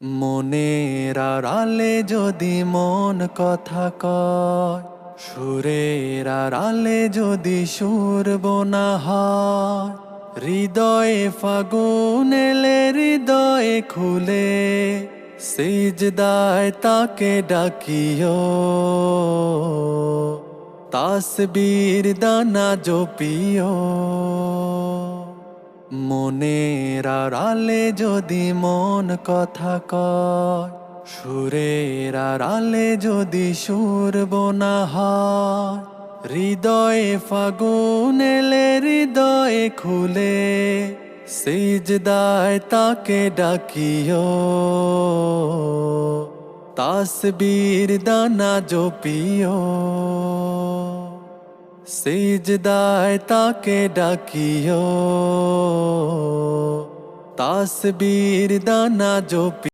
মনের আড়ালে যদি মন কথা কয়, সুরের আড়ালে যদি সুর বোনা হয়, হৃদয়ে ফাগুন এলে হৃদয়ে খুলে সিজদায় তাকে ডাকিও, তাসবীর দানা জপিও। মনের আড়ালে যদি মন কথা কয়, সুরের আড়ালে যদি সুর বোনা হয়, হৃদয়ে ফাগুন এলে হৃদয়ে খুলে সিজদায় তাকে ডাকিও, তাসবীর দানা জপিও। সিজদায় তাকে ডাকিও, তাসবীর দানা জপিও।